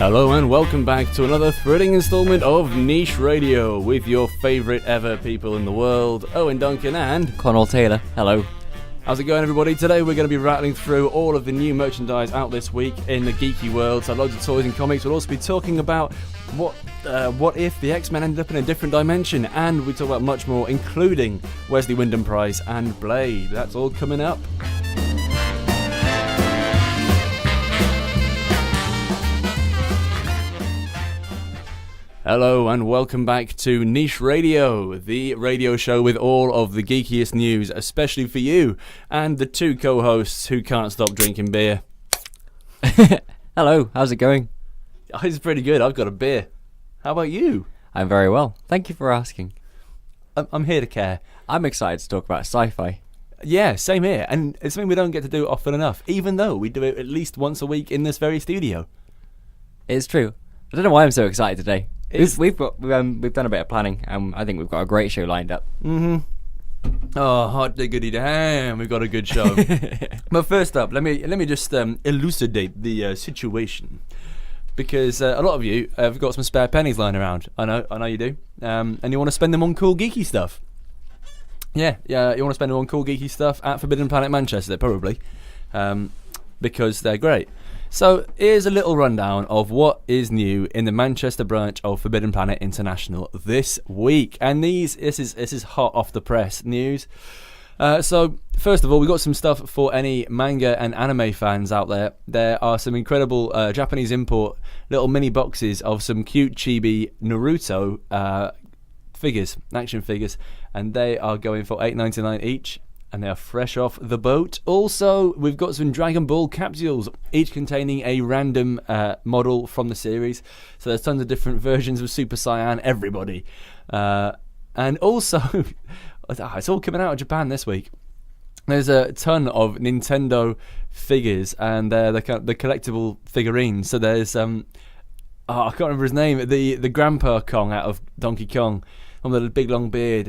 Hello and welcome back to another thrilling installment of Niche Radio with your favourite ever people in the world, Owen Duncan and Connell Taylor. Hello. How's it going, everybody? Today we're going to be rattling through all of the new merchandise out this week in the geeky world. So loads of toys and comics. We'll also be talking about what if the X-Men ended up in a different dimension, and we talk about much more, including Wesley Wyndham-Pryce and Blade. That's all coming up. Hello and welcome back to Niche Radio, the radio show with all of the geekiest news, especially for you, and the two co-hosts who can't stop drinking beer. Hello, how's it going? It's pretty good, I've got a beer. How about you? I'm very well, thank you for asking. I'm here to care. I'm excited to talk about sci-fi. Yeah, same here, and it's something we don't get to do often enough, even though we do it at least once a week in this very studio. It's true. I don't know why I'm so excited today. We've done a bit of planning, and I think we've got a great show lined up. Oh, hot diggity damn, we've got a good show. But first up, let me just elucidate the situation, because a lot of you have got some spare pennies lying around. I know you do, and you want to spend them on cool geeky stuff. Yeah, you want to spend them on cool geeky stuff at Forbidden Planet Manchester, probably, because they're great. So here's a little rundown of what is new in the Manchester branch of Forbidden Planet International this week, and this is hot off the press news. So first of all, we've got some stuff for any manga and anime fans out there. There are some incredible Japanese import little mini boxes of some cute chibi Naruto figures, action figures, and they are going for $8.99 each. And they are fresh off the boat. Also, we've got some Dragon Ball capsules, each containing a random model from the series. So there's tons of different versions of Super Saiyan, everybody. And also, it's all coming out of Japan this week. There's a ton of Nintendo figures, and they're the collectible figurines. So there's, I can't remember his name, the Grandpa Kong out of Donkey Kong. On the big long beard,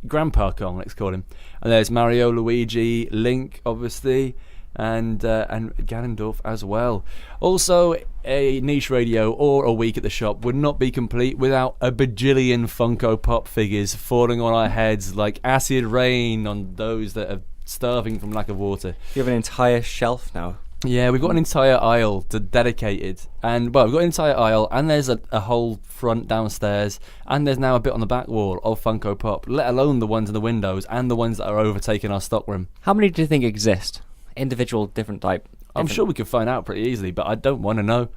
Grandpa Kong, let's call him. And there's Mario, Luigi, Link, obviously, and Ganondorf as well. Also, a Niche Radio or a week at the shop would not be complete without a bajillion Funko Pop figures falling on our heads like acid rain on those that are starving from lack of water. You have an entire shelf now. Yeah, we've got an entire aisle dedicated, and we've got an entire aisle, and there's a whole front downstairs, and there's now a bit on the back wall of Funko Pop, let alone the ones in the windows and the ones that are overtaking our stockroom. How many do you think exist? Individual, different type? I'm sure we could find out pretty easily, but I don't want to know.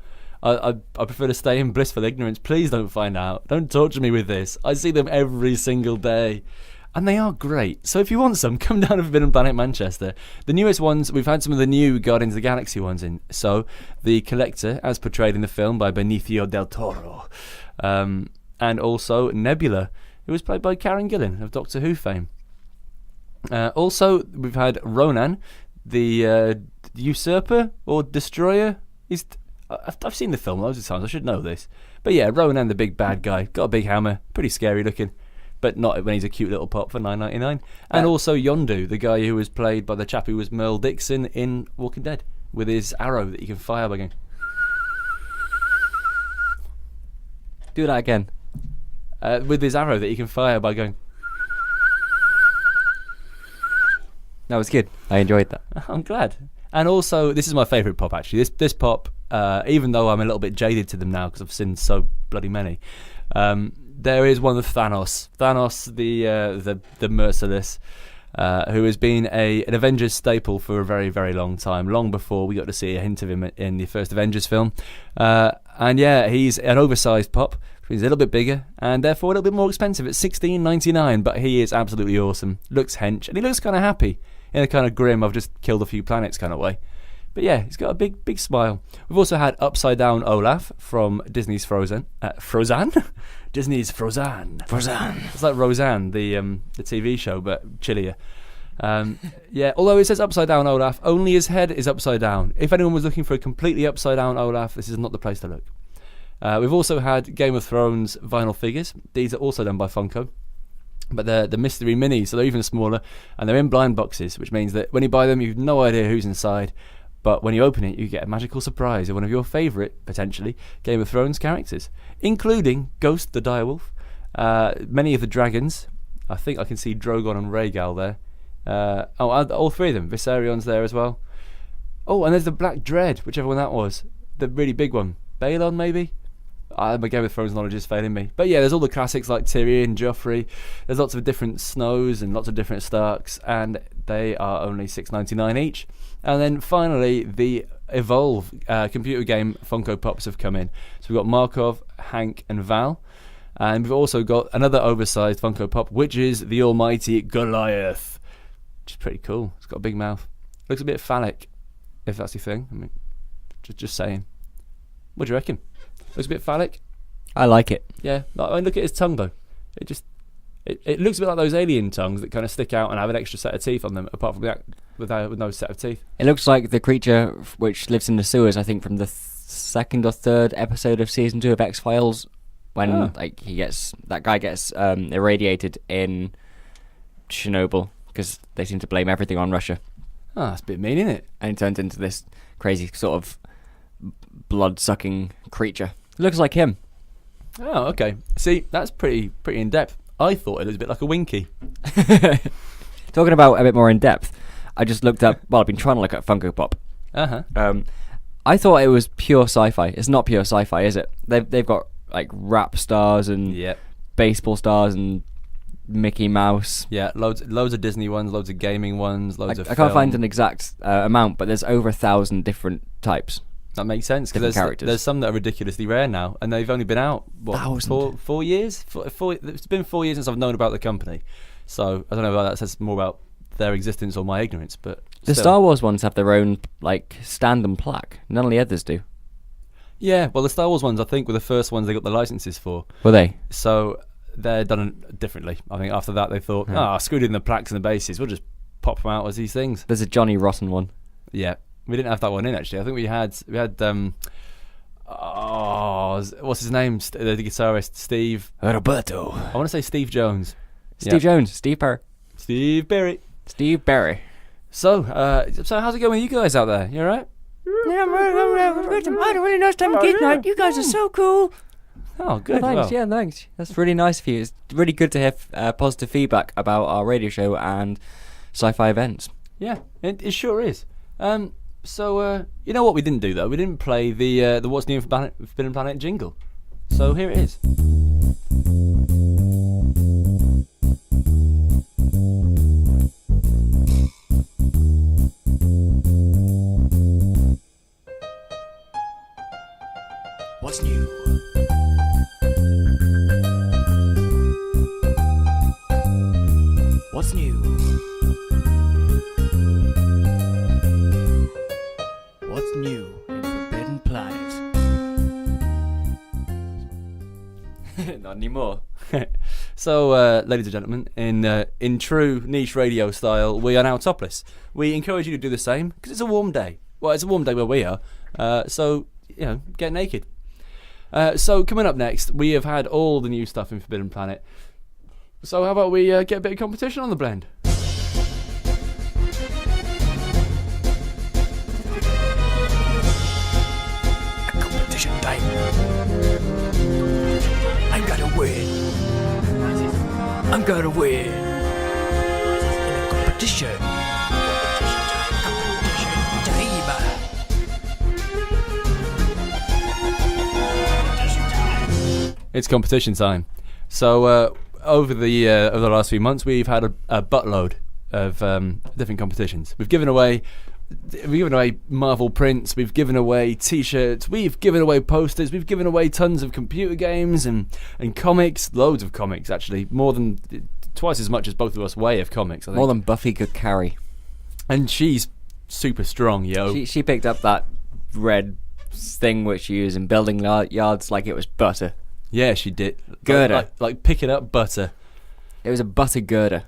I prefer to stay in blissful ignorance. Please don't find out. Don't torture me with this. I see them every single day. And they are great. So if you want some, come down to Forbidden Planet Manchester. The newest ones, we've had some of the new Guardians of the Galaxy ones in. So the Collector, as portrayed in the film by Benicio del Toro. And also Nebula, who was played by Karen Gillan of Doctor Who fame. Also, we've had Ronan, the usurper or destroyer. I've seen the film loads of times, I should know this. But yeah, Ronan, the big bad guy. Got a big hammer, pretty scary looking. But not when he's a cute little pop for $9.99. And also Yondu, the guy who was played by the chap who was Merle Dixon in Walking Dead, with his arrow that you can fire by going. Do that again. With his arrow that you can fire by going. That was good. I enjoyed that. I'm glad. And also, this is my favourite pop actually. This pop, even though I'm a little bit jaded to them now because I've seen so bloody many. There is one of Thanos. Thanos, the merciless, who has been an Avengers staple for a very, very long time. Long before we got to see a hint of him in the first Avengers film. And yeah, he's an oversized pop. He's a little bit bigger and therefore a little bit more expensive at $16.99. But he is absolutely awesome. Looks hench and he looks kind of happy in a kind of grim, I've just killed a few planets kind of way. But yeah, he's got a big smile. We've also had Upside Down Olaf from Disney's Frozen. Frozen? Disney's Frozen. Frozen. It's like Roseanne, the TV show, but chillier. Yeah, although it says Upside Down Olaf, only his head is upside down. If anyone was looking for a completely upside down Olaf, this is not the place to look. We've also had Game of Thrones vinyl figures. These are also done by Funko. But they're the mystery minis, so they're even smaller, and they're in blind boxes, which means that when you buy them, you've no idea who's inside. But when you open it, you get a magical surprise of one of your favourite, potentially, Game of Thrones characters, including Ghost the Direwolf, many of the dragons. I think I can see Drogon and Rhaegal there. All three of them. Viserion's there as well. Oh, and there's the Black Dread, whichever one that was. The really big one. Balon, maybe? My Game of Thrones knowledge is failing me. But yeah, there's all the classics like Tyrion, Joffrey. There's lots of different Snows and lots of different Starks, and they are only $6.99 each. And then finally, the Evolve computer game Funko Pops have come in. So we've got Markov, Hank, and Val. And we've also got another oversized Funko Pop, which is the almighty Goliath, which is pretty cool. It's got a big mouth. Looks a bit phallic, if that's your thing. I mean, just saying. What do you reckon? Looks a bit phallic? I like it. Yeah. I mean, look at his tongue, though. It looks a bit like those alien tongues that kind of stick out and have an extra set of teeth on them, apart from that, with no set of teeth. It looks like the creature which lives in the sewers, I think, from the second or third episode of season 2 of X-Files, when that guy gets irradiated in Chernobyl, because they seem to blame everything on Russia. Oh, that's a bit mean, isn't it? And he turns into this crazy sort of blood-sucking creature. It looks like him. Oh, okay. See, that's pretty in depth. I thought it was a bit like a Winky. Talking about a bit more in depth, I just looked up. Well, I've been trying to look at Funko Pop. I thought it was pure sci-fi. It's not pure sci-fi, is it? They've got like rap stars and baseball stars and Mickey Mouse. Yeah, loads of Disney ones, loads of gaming ones, loads of. I can't find an exact amount, but there's over 1,000 different types. That makes sense, because there's some that are ridiculously rare now, and they've only been out, what, 4 years? It's been 4 years since I've known about the company, so I don't know whether that says more about their existence or my ignorance, but the Star Wars ones have their own like stand and plaque. None of the others do. Yeah, well, the Star Wars ones, I think, were the first ones they got the licenses for. Were they? So they're done differently. I think after that they thought, screwed in the plaques and the bases, we'll just pop them out as these things. There's a Johnny Rotten one. Yeah. We didn't have that one in, actually. I think we had what's his name? The guitarist, Steve Roberto. I want to say Steve Jones. Steve Perry. Steve Perry. Steve Perry. So how's it going with you guys out there? You alright? Yeah, I'm right. I had a really nice time at Geek Night. You guys are so cool. Oh, good. Thanks. Yeah, thanks. That's really nice of you. It's really good to hear positive feedback about our radio show and sci-fi events. Yeah, it sure is. So, you know what we didn't do, though? We didn't play the What's New in Forbidden Planet jingle. So here it is. What's new? What's new? What's new in Forbidden Planet? Not anymore. So, ladies and gentlemen, in true niche radio style, we are now topless. We encourage you to do the same, because it's a warm day. Well, it's a warm day where we are, so, get naked. So, coming up next, we have had all the new stuff in Forbidden Planet. So, how about we get a bit of competition on the blend? Competition time. I'm gonna win. I'm gonna win. In a competition. It's competition time. So over the last few months, we've had a buttload of different competitions. We've given away Marvel prints. We've given away T-shirts. We've given away posters. We've given away tons of computer games and comics. Loads of comics, actually. More than twice as much as both of us weigh of comics, I think. More than Buffy could carry. And she's super strong, yo. She picked up that red thing which you use in building yards like it was butter. Yeah, she did. Girder. Like picking up butter. It was a butter girder.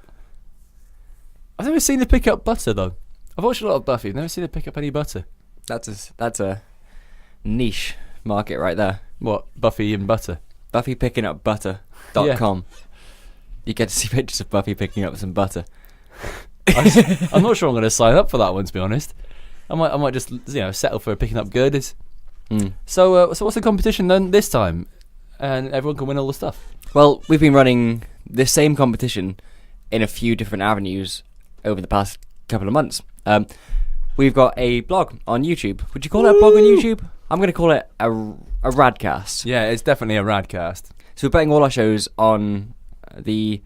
I've never seen her pick up butter, though. I've watched a lot of Buffy. I've never seen her pick up any butter. That's a niche market right there. What? Buffy and butter? Buffy picking up butter.com. Yeah. You get to see pictures of Buffy picking up some butter. I'm not sure I'm going to sign up for that one, to be honest. I might just settle for picking up girders. So what's the competition then this time? And everyone can win all the stuff. Well, we've been running this same competition in a few different avenues over the past couple of months. We've got a blog on YouTube. Would you call it a blog on YouTube? I'm going to call it a radcast. Yeah, it's definitely a radcast. So we're putting all our shows on the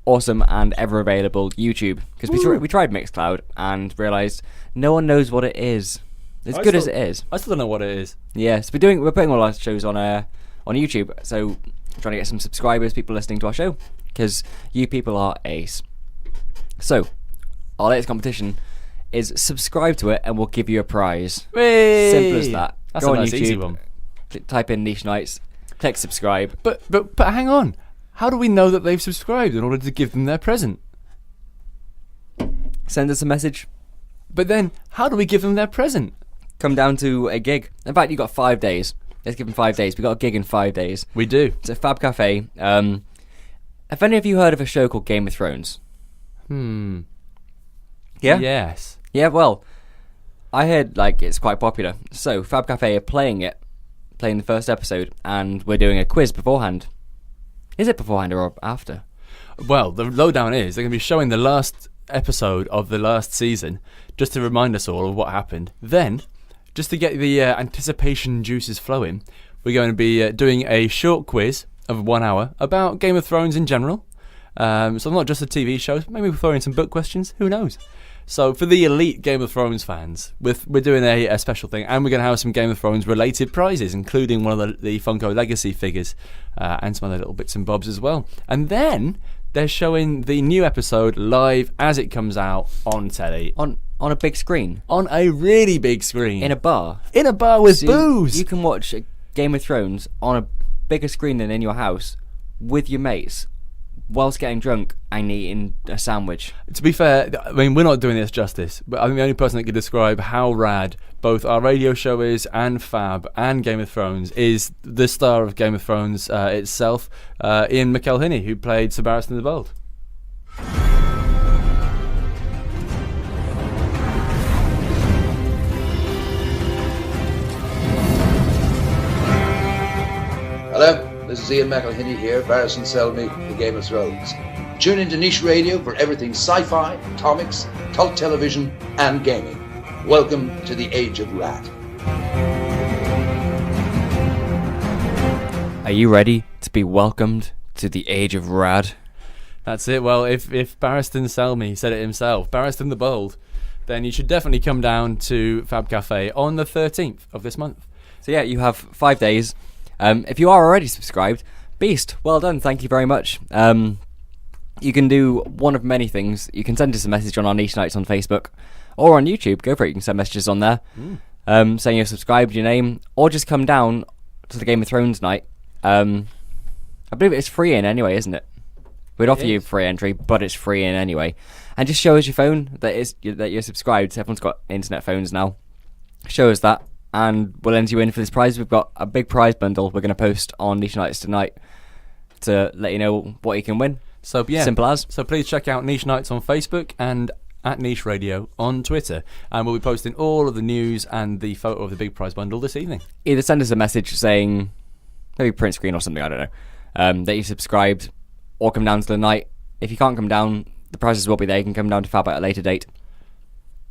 awesome and ever available YouTube, because we tried Mixcloud and realised no one knows what it is. As good as it is. I still don't know what it is. Yeah, so we're putting all our shows on YouTube. So we're trying to get some subscribers, people listening to our show, because you people are ace. So our latest competition is subscribe to it and we'll give you a prize. Whee! Simple as that. That's Go a on nice YouTube, easy one. type in Niche Nights, click subscribe. But hang on. How do we know that they've subscribed in order to give them their present? Send us a message. But then, how do we give them their present? Come down to a gig. In fact, you've got 5 days. Let's give them 5 days. We've got a gig in 5 days. We do. It's at Fab Cafe. Have any of you heard of a show called Game of Thrones? Yeah? Yes. Yeah, well, I heard it's quite popular. So Fab Cafe are playing the first episode, and we're doing a quiz beforehand. Is it beforehand or after? Well, the lowdown is they're going to be showing the last episode of the last season just to remind us all of what happened. Then, just to get the anticipation juices flowing, we're going to be doing a short quiz of 1 hour about Game of Thrones in general. So not just the TV shows, maybe we'll throw in some book questions, who knows. So for the elite Game of Thrones fans, we're doing a special thing, and we're going to have some Game of Thrones related prizes, including one of the Funko Legacy figures and some other little bits and bobs as well. And then they're showing the new episode live as it comes out on telly. On a big screen? On a really big screen. In a bar? In a bar with booze! You can watch Game of Thrones on a bigger screen than in your house with your mates, whilst getting drunk and eating a sandwich. To be fair, I mean, we're not doing this justice, but I think the only person that could describe how rad both our radio show is, and Fab, and Game of Thrones, is the star of Game of Thrones itself, Ian Mckellen, who played Sir Barristan the Bold. Hello, this is Ian Mckellen here, Barristan Selmy, The Game of Thrones. Tune into Niche Radio for everything sci-fi, comics, cult television, and gaming. Welcome to the Age of Rat. Are you ready to be welcomed to the Age of Rad? That's it. Well, if Barristan Selmy said it himself, Barristan the Bold, then you should definitely come down to Fab Cafe on the 13th of this month. So yeah, you have 5 days. If you are already subscribed, beast, well done, thank you very much. You can do one of many things. You can send us a message on our Niche Nights on Facebook or on YouTube. Go for it. You can send messages on there saying you're subscribed, your name, or just come down to the Game of Thrones night. I believe it's free in anyway, isn't it? We'd offer you free entry, but it's free in anyway. And just show us your phone that you're subscribed. Everyone's got internet phones now. Show us that, and we'll enter you in for this prize. We've got a big prize bundle we're going to post on Niche Nights tonight to let you know what you can win. So yeah, simple as. So please check out Niche Nights on Facebook and at Niche Radio on Twitter, and we'll be posting all of the news and the photo of the big prize bundle this evening. Either send us a message saying, maybe print screen or something, I don't know, that you subscribed, or come down to the night. If you can't come down, the prizes will be there. You can come down to Fab at a later date,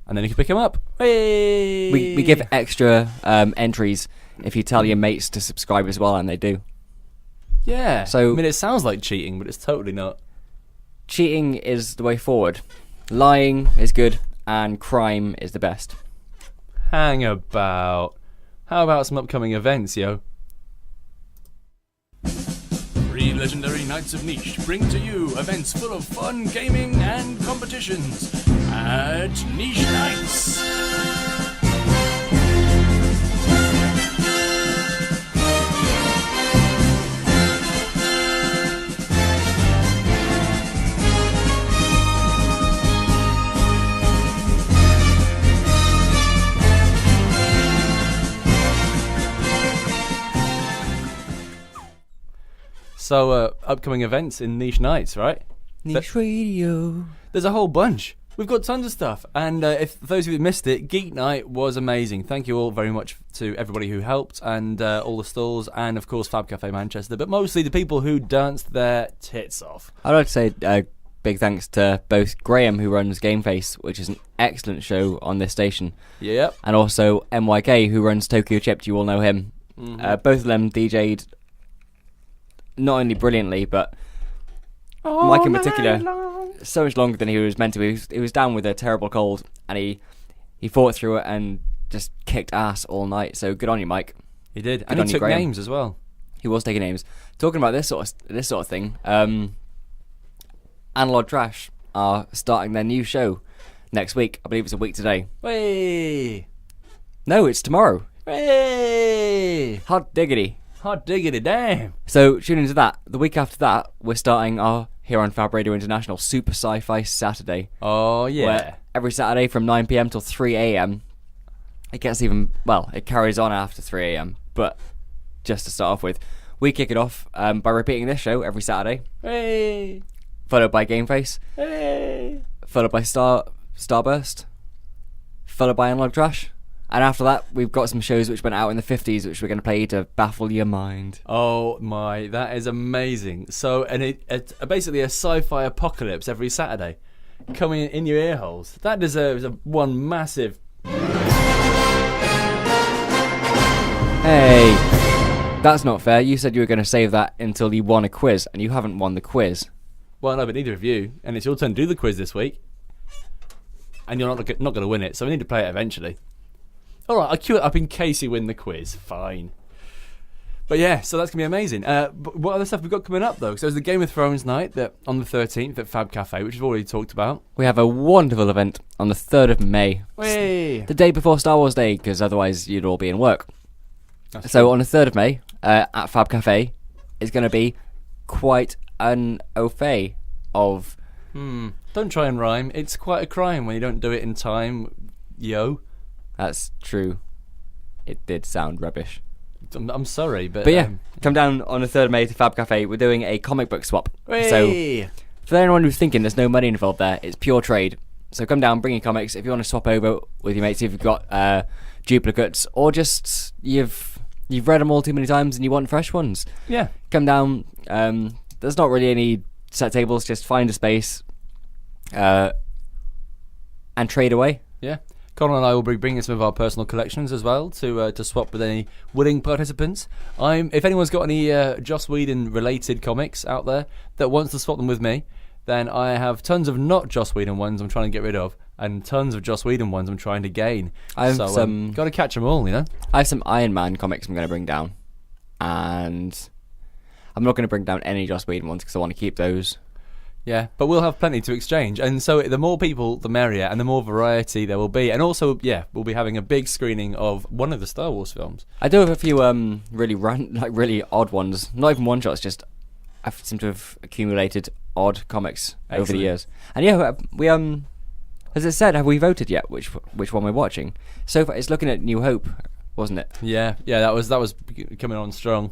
and then you can pick them up. Hey! We give extra entries if you tell your mates to subscribe as well, and they do. Yeah. So I mean, it sounds like cheating, but it's totally not. Cheating is the way forward. Lying is good, and crime is the best. Hang about. How about some upcoming events, yo? 3 legendary Nights of Niche bring to you events full of fun, gaming, and competitions at Niche Nights. So, upcoming events in Niche Nights, right? Niche Radio. There's a whole bunch. We've got tons of stuff, and if those of you who missed it, Geek Night was amazing. Thank you all very much to everybody who helped, and all the stalls, and of course Fab Cafe Manchester, but mostly the people who danced their tits off. I'd like to say big thanks to both Graham, who runs Gameface, which is an excellent show on this station, Yep. and also MYK, who runs Tokyo Chipped. You all know him. Mm-hmm. Both of them DJ'd not only brilliantly, but Mike in particular, so much longer than he was meant to be. He was down with a terrible cold, and he fought through it and just kicked ass all night. So good on you, Mike. He did, Good and on he you, took Graham. names as well. He was taking names. Talking about this sort of thing, Analog Trash are starting their new show next week. I believe it's a week today. Way, No, it's tomorrow. way, Hot diggity. hot diggity, damn. So tune into that. The week after that, we're starting our here on Fab Radio International Super Sci-Fi Saturday. Oh yeah. Where every Saturday from 9 p.m. till 3 a.m. It gets even, well, it carries on after 3 a.m. But just to start off with, we kick it off by repeating this show every Saturday, Hey, followed by Gameface, hey. followed by Starburst, followed by Analog Trash. And after that, we've got some shows which went out in the 50s, which we're going to play to baffle your mind. Oh my, that is amazing. So, and it's basically a sci-fi apocalypse every Saturday, coming in your ear holes. That deserves one massive. Hey, that's not fair. You said you were going to save that until you won a quiz, and you haven't won the quiz. Well, no, but neither of you, and it's your turn to do the quiz this week, and you're not going to win it. So we need to play it eventually. All right, I'll queue it up in case you win the quiz. Fine. But yeah, so that's going to be amazing. But what other stuff we've got coming up, though? So there's the Game of Thrones night that on the 13th at Fab Cafe, which we've already talked about. We have a wonderful event on the 3rd of May. Hey. The day before Star Wars Day, because otherwise you'd all be in work. That's So true. on the 3rd of May, at Fab Cafe, it's going to be quite an buffet of... Don't try and rhyme. It's quite a crime when you don't do it in time, yo. That's true. It did sound rubbish. I'm sorry, but... But yeah, come down on the 3rd of May to Fab Cafe. We're doing a comic book swap. So hey. for anyone who's thinking there's no money involved there, it's pure trade. So come down, bring your comics. If you want to swap over with your mates, if you've got duplicates, or just you've read them all too many times and you want fresh ones, Yeah. come down. There's not really any set tables. Just find a space and trade away. Yeah. Colin and I will be bringing some of our personal collections as well to swap with any willing participants. If anyone's got any Joss Whedon related comics out there that wants to swap them with me, then I have tons of not Joss Whedon ones I'm trying to get rid of, and tons of Joss Whedon ones I'm trying to gain. I have so got to catch them all, you know. I have some Iron Man comics I'm going to bring down, and I'm not going to bring down any Joss Whedon ones because I want to keep those. Yeah, but we'll have plenty to exchange, and so the more people, the merrier, and the more variety there will be. And also, yeah, we'll be having a big screening of one of the Star Wars films. I do have a few really odd ones. Not even one shots, just I seem to have accumulated odd comics over Excellent. the years. And yeah, we as it said, have we voted yet? Which one we're watching? So far, it's looking at New Hope, wasn't it? Yeah, that was coming on strong.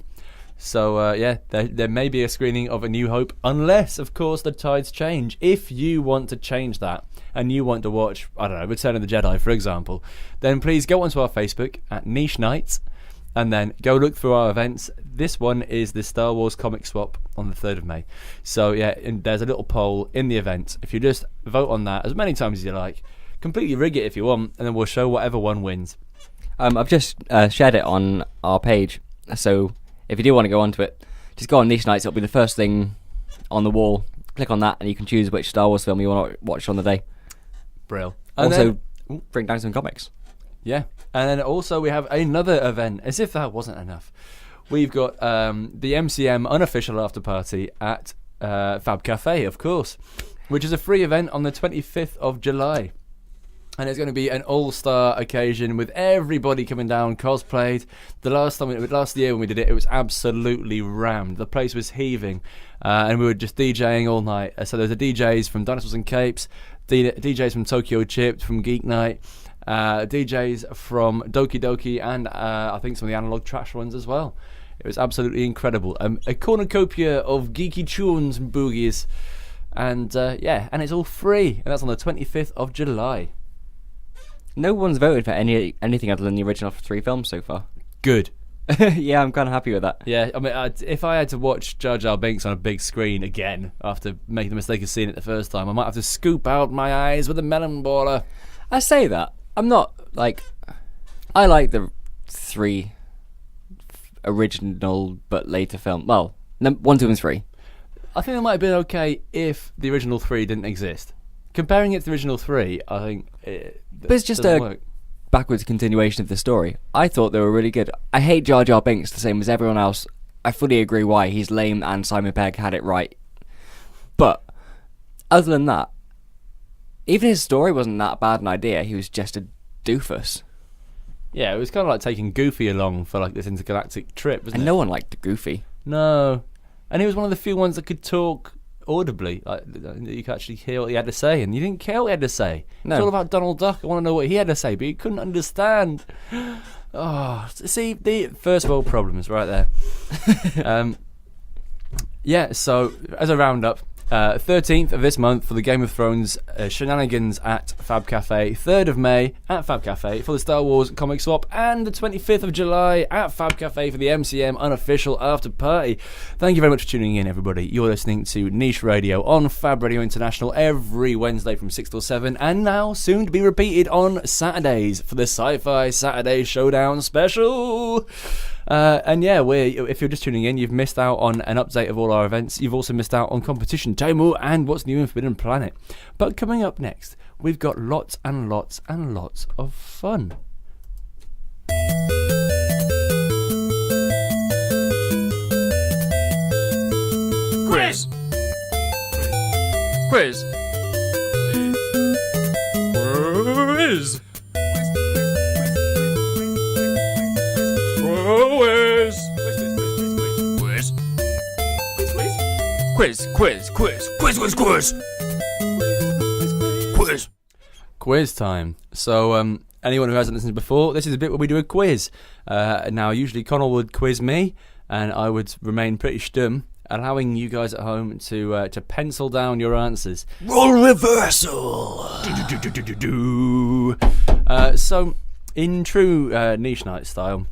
So yeah, there may be a screening of A New Hope, unless, of course, the tides change. If you want to change that and you want to watch, I don't know, Return of the Jedi, for example, then please go onto our Facebook at Niche Nights and then go look through our events. This one is the Star Wars comic swap on the 3rd of May. So yeah, and there's a little poll in the event. If you just vote on that as many times as you like, completely rig it if you want, and then we'll show whatever one wins. I've just shared it on our page, so if you do want to go onto it, just go on Niche Nights. It'll be the first thing on the wall. Click on that and you can choose which Star Wars film you want to watch on the day. Brill. And Also, then, bring down some comics. yeah, and then also we have another event, as if that wasn't enough. We've got the MCM unofficial after party at Fab Cafe, of course, which is a free event on the 25th of July. And it's going to be an all-star occasion with everybody coming down cosplayed. Last year when we did it, it was absolutely rammed. The place was heaving, and we were just DJing all night. So there's the DJs from Dinosaurs and Capes, DJs from Tokyo Chipped, from Geek Night, DJs from Doki Doki, and I think some of the Analog Trash ones as well. It was absolutely incredible. A cornucopia of geeky tunes and boogies. And and it's all free, and that's on the 25th of July. No one's voted for anything other than the original 3 films so far. Good. Yeah, I'm kind of happy with that. Yeah, I mean, if I had to watch Jar Jar Binks on a big screen again after making the mistake of seeing it the first time, I might have to scoop out my eyes with a melon baller. I say that. I'm not, like... I like the 3 original but later film. Well, 1, 2 and 3. I think it might have been okay if the original 3 didn't exist. Comparing it to the original 3, I think but it's just a backwards continuation of the story. I thought they were really good. I hate Jar Jar Binks the same as everyone else. I fully agree why he's lame, and Simon Pegg had it right. But other than that, even his story wasn't that bad an idea. He was just a doofus. Yeah, it was kind of like taking Goofy along for like this intergalactic trip, wasn't it? And no one liked Goofy. No. And he was one of the few ones that could talk audibly, like you could actually hear what he had to say, and you didn't care what he had to say. No. It's all about Donald Duck. I want to know what he had to say, but you couldn't understand. Oh, see, the first world problems right there. So as a roundup, 13th of this month for the Game of Thrones shenanigans at Fab Cafe, 3rd of May at Fab Cafe for the Star Wars comic swap, and the 25th of July at Fab Cafe for the MCM unofficial after party. Thank you very much for tuning in, everybody. You're listening to Niche Radio on Fab Radio International every Wednesday from 6 till 7, and now soon to be repeated on Saturdays for the Sci-Fi Saturday Showdown special. If you're just tuning in, you've missed out on an update of all our events. You've also missed out on competition Taimu and what's new in Forbidden Planet. But coming up next, we've got lots and lots and lots of fun. Quiz! Quiz! Quiz! Quiz time. So, anyone who hasn't listened before, this is a bit where we do a quiz. Now, usually Connell would quiz me, and I would remain pretty stum, allowing you guys at home to pencil down your answers. Role reversal! So, in true Niche Night style,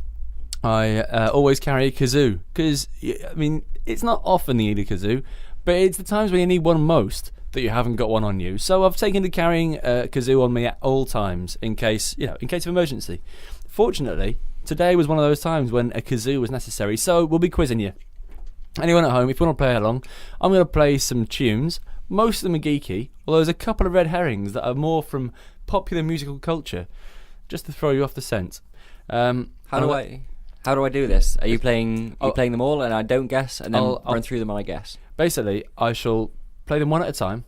I always carry a kazoo, because, I mean, it's not often you need a kazoo, but it's the times when you need one most that you haven't got one on you. So I've taken to carrying a kazoo on me at all times in case of emergency. Fortunately, today was one of those times when a kazoo was necessary, so we'll be quizzing you. Anyone at home, if you want to play along, I'm going to play some tunes. Most of them are geeky, although there's a couple of red herrings that are more from popular musical culture, just to throw you off the scent. How do I do this? Are you playing them all and I don't guess, and then run through them and I guess? Basically, I shall play them one at a time,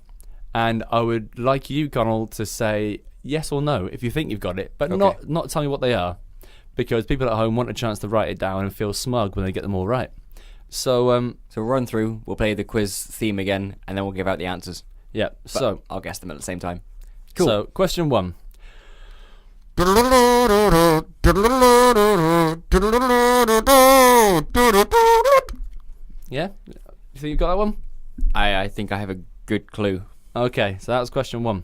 and I would like you, Connell, to say yes or no if you think you've got it, but not tell me what they are, because people at home want a chance to write it down and feel smug when they get them all right. So run through, we'll play the quiz theme again, and then we'll give out the answers. Yeah, so I'll guess them at the same time. Cool. So, question 1. Yeah? You think you've got that one? I think I have a good clue. Okay, so that was question 1.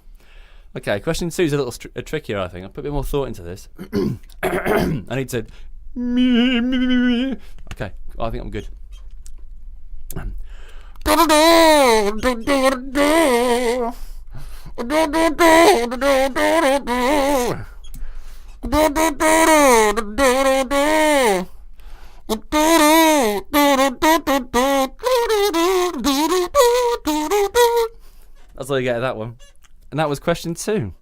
Okay, question 2 is a little trickier, I think. I'll put a bit more thought into this. I need to... Okay, I think I'm good. That's all you get of that one. And that was question 2.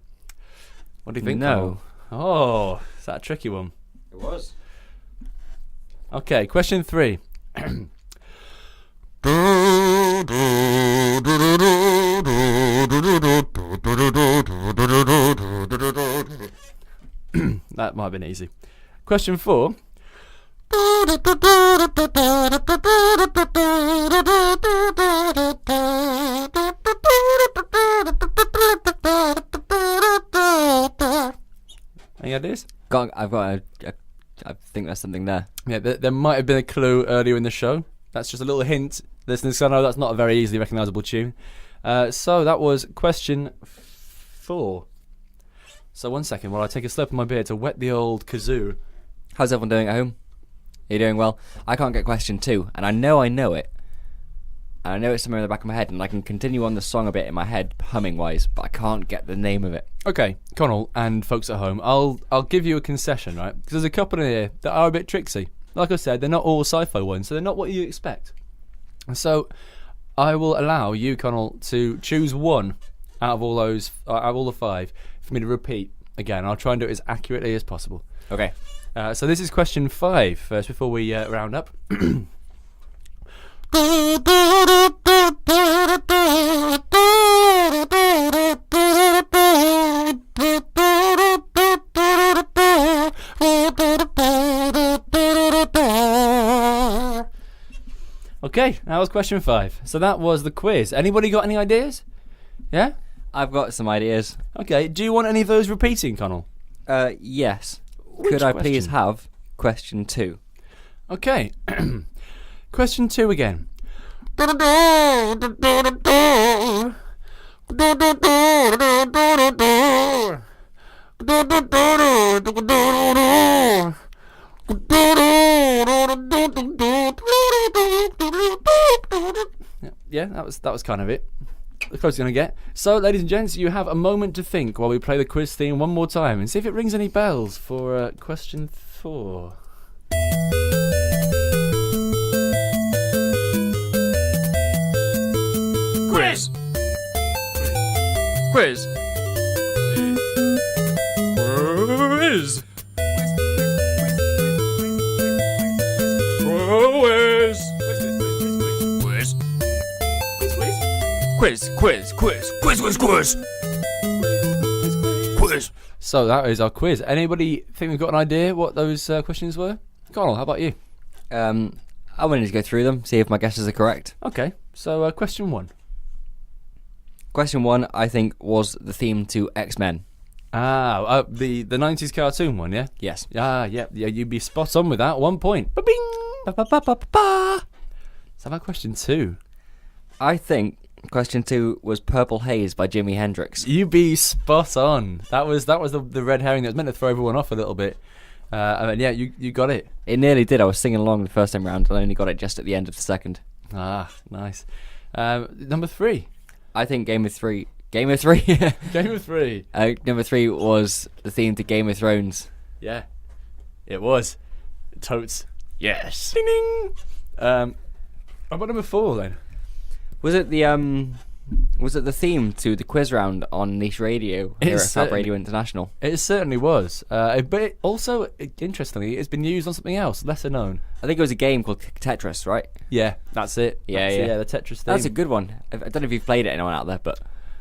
What do you think? No. Oh, is that a tricky one? It was. Okay, question 3. That might have been easy. Question 4. Any ideas? I think there's something there. Yeah, there might have been a clue earlier in the show. That's just a little hint. Listeners, I know that's not a very easily recognisable tune. So that was question 4. So 1 second while I take a slurp of my beer to wet the old kazoo. How's everyone doing at home? Are you doing well? I can't get question 2, and I know it. And I know it's somewhere in the back of my head, and I can continue on the song a bit in my head, humming-wise, but I can't get the name of it. Okay, Connell and folks at home, I'll give you a concession, right? Because there's a couple in here that are a bit tricksy. Like I said, they're not all sci-fi ones, so they're not what you expect. And so I will allow you, Connell, to choose one out of all those, out of all the 5, for me to repeat again. I'll try and do it as accurately as possible. Okay. So this is question 5 first before we round up. Okay, that was question 5. So that was the quiz. Anybody got any ideas? Yeah? I've got some ideas. Okay, do you want any of those repeating, Connell? Yes. Which Could I question? please have question 2? Okay. Question 2 again. Yeah, that was kind of it. The closest you're gonna get. So, ladies and gents, you have a moment to think while we play the quiz theme one more time and see if it rings any bells for question 4. Quiz. Quiz. Quiz. Quiz. Quiz. So that is our quiz. Anybody think we've got an idea what those questions were? Connell, how about you? I wanted to go through them, see if my guesses are correct. Okay, so question 1. Question 1, I think, was the theme to X-Men. The 90s cartoon one, yeah? Yes. Yeah, you'd be spot on with that. 1 point. Ba-bing! Ba-ba-ba-ba-ba. So about question 2. I think question 2 was Purple Haze by Jimi Hendrix. You be spot on. That was the red herring that was meant to throw everyone off a little bit. And yeah, you got it. It nearly did. I was singing along the first time round, and I only got it just at the end of the second. Ah, nice. Number 3. I think Game of 3. Game of 3? Game of 3. Number 3 was the theme to Game of Thrones. Yeah, it was. Totes. Yes. Ding ding. How about number 4 then? Was it the theme to the quiz round on Niche Radio here at Fab Radio International? It certainly was. But it also, interestingly, it's been used on something else, lesser known. I think it was a game called Tetris, right? Yeah, that's it. Yeah, the Tetris theme. That's a good one. I don't know if you've played it, anyone out there, but...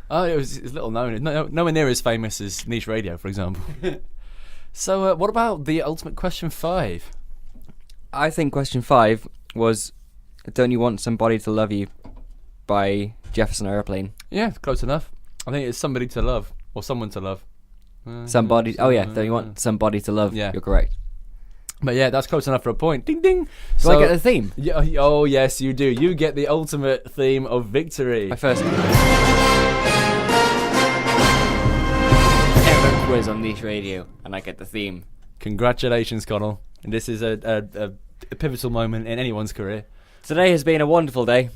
Oh, it's little known. Nowhere near as famous as Niche Radio, for example. So, what about the ultimate question 5? I think question 5 was Don't You Want Somebody to Love You by Jefferson Airplane. Yeah, close enough. I think it's Somebody to Love, or Someone to Love. Somebody, oh yeah, Don't You Want Somebody to Love? Yeah. You're correct. But yeah, that's close enough for a point. Ding ding. Do I get the theme? Yeah, oh yes, you do. You get the ultimate theme of victory. My first ever quiz on Niche Radio, and I get the theme. Congratulations, Connell. And this is a pivotal moment in anyone's career. Today has been a wonderful day.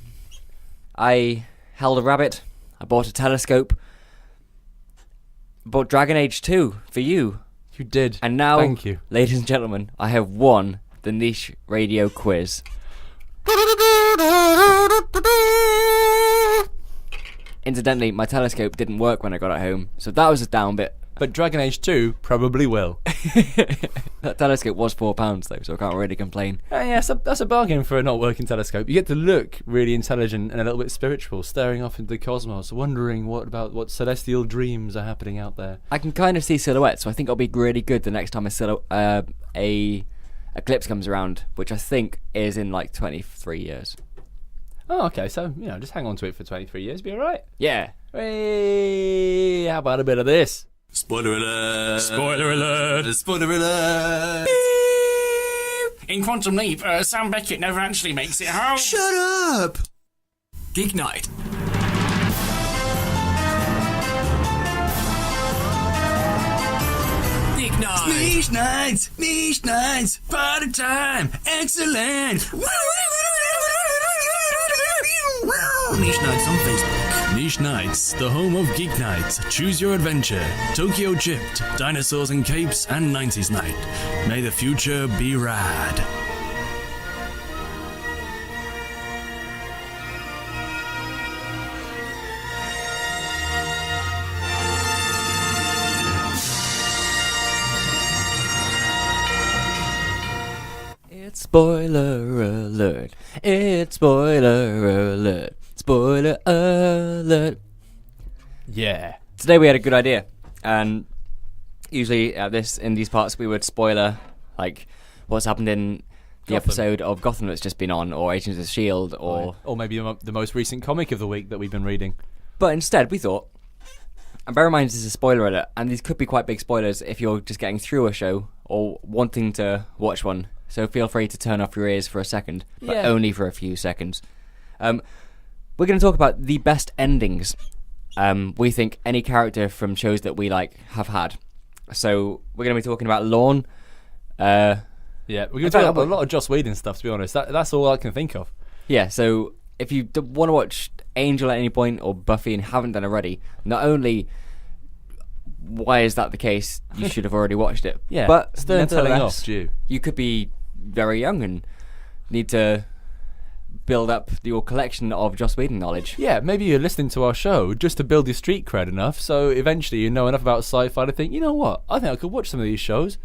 I held a rabbit. I bought a telescope. Bought Dragon Age 2 for you. You did. And now, thank you, ladies and gentlemen, I have won the Niche Radio quiz. Incidentally, my telescope didn't work when I got it home, so that was a down bit. But Dragon Age 2 probably will. That telescope was £4 though, so I can't really complain. Yeah, that's a bargain for a not working telescope. You get to look really intelligent and a little bit spiritual, staring off into the cosmos, wondering what celestial dreams are happening out there. I can kind of see silhouettes, so I think it'll be really good the next time a eclipse comes around, which I think is in like 23 years. Oh, okay, so, just hang on to it for 23 years, be alright. Yeah. Hey, how about a bit of this? Spoiler alert! Spoiler alert! Spoiler alert! In Quantum Leap, Sam Beckett never actually makes it home. Shut up! Geek Night. Niche nights, party time, excellent. Niche Nights on Facebook. Niche Nights, the home of geek nights. Choose your adventure. Tokyo Chipped, dinosaurs and capes, and 90s night. May the future be rad. It's spoiler alert. It's spoiler alert. Spoiler alert. Yeah. Today we had a good idea, and usually in these parts we would spoiler like what's happened in the Gotham. episode of Gotham that's just been on, or Agents of S.H.I.E.L.D., or maybe the most recent comic of the week that we've been reading. But instead we thought, and bear in mind this is a spoiler alert, and these could be quite big spoilers if you're just getting through a show or wanting to watch one, so feel free to turn off your ears for a second, but only for a few seconds. We're going to talk about the best endings we think any character from shows that we like have had. So we're going to be talking about Lorne. We're going to talk about a lot of Joss Whedon stuff, to be honest. That's all I can think of. Yeah, so if you want to watch Angel at any point, or Buffy, and haven't done already, not only why is that the case, you should have already watched it. Yeah, but stern telling nevertheless, off, Jew. You could be very young and need to build up your collection of Joss Whedon knowledge. Yeah, maybe you're listening to our show just to build your street cred enough, so eventually you know enough about sci-fi to think, you know what, I think I could watch some of these shows.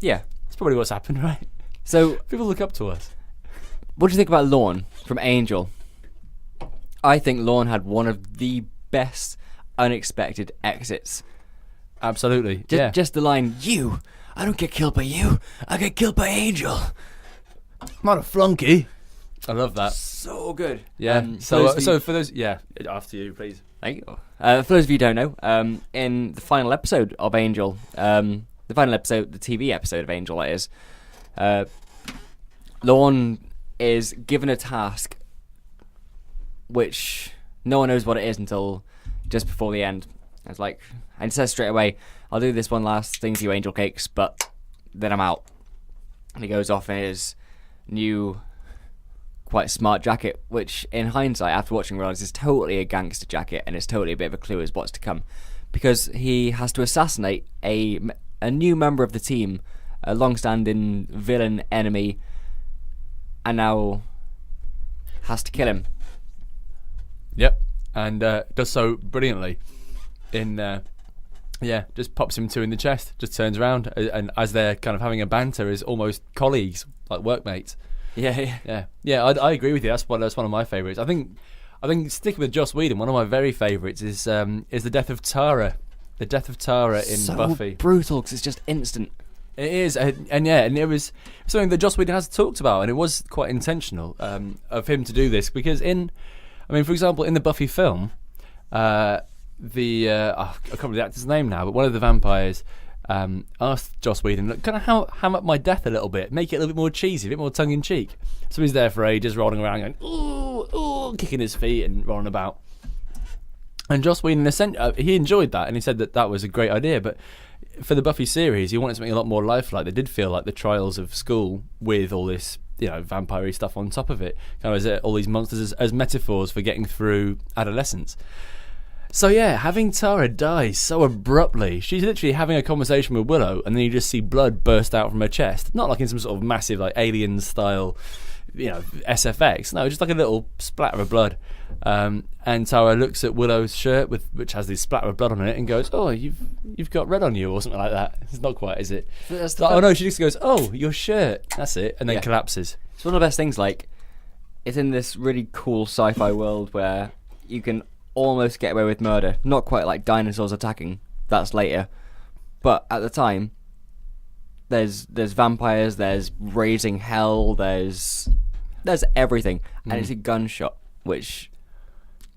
Yeah. That's probably what's happened, right? So people look up to us. What do you think about Lorne from Angel? I think Lorne had one of the best unexpected exits. Absolutely, Just the line, I don't get killed by you, I get killed by Angel. I'm not a flunky. I love that. So good. Yeah. So for those, after you, please. Thank you. For those of you who don't know, in the final episode of Angel, the TV episode of Angel, that is, Lorne is given a task which no one knows what it is until just before the end. It's like, and it says straight away, I'll do this one last thing to you, Angel Cakes, but then I'm out. And he goes off in his new, quite smart jacket, which in hindsight, after watching, realises is totally a gangster jacket, and it's totally a bit of a clue as what's to come, because he has to assassinate a new member of the team, a long-standing villain enemy, and now has to kill him. Yep, and does so brilliantly. Just pops him two in the chest, just turns around, and as they're kind of having a banter as almost colleagues, like workmates. Yeah. I agree with you. That's one of my favourites. I think sticking with Joss Whedon, one of my very favourites is the death of Tara. The death of Tara in Buffy. So brutal because it's just instant. It is, and it was something that Joss Whedon has talked about, and it was quite intentional of him to do this, because for example, in the Buffy film, I can't remember the actor's name now, but one of the vampires asked Joss Whedon, look, can I ham up my death a little bit, make it a little bit more cheesy, a bit more tongue-in-cheek? So he's there for ages, rolling around going, ooh, kicking his feet and rolling about. And Joss Whedon, he enjoyed that, and he said that was a great idea, but for the Buffy series, he wanted something a lot more lifelike. They did feel like the trials of school with all this, vampire-y stuff on top of it, kind of as all these monsters as metaphors for getting through adolescence. So having Tara die so abruptly, she's literally having a conversation with Willow, and then you just see blood burst out from her chest. Not like in some sort of massive, like, Alien style, SFX. No, just like a little splatter of blood. And Tara looks at Willow's shirt, which has this splatter of blood on it, and goes, "Oh, you've got red on you," or something like that. It's not quite, is it? Oh no, she just goes, "Oh, your shirt." That's it, and then collapses. It's one of the best things. Like, it's in this really cool sci-fi world where you can almost get away with murder. Not quite like dinosaurs attacking. That's later, but at the time, there's vampires, there's raising hell, there's everything, and it's a gunshot which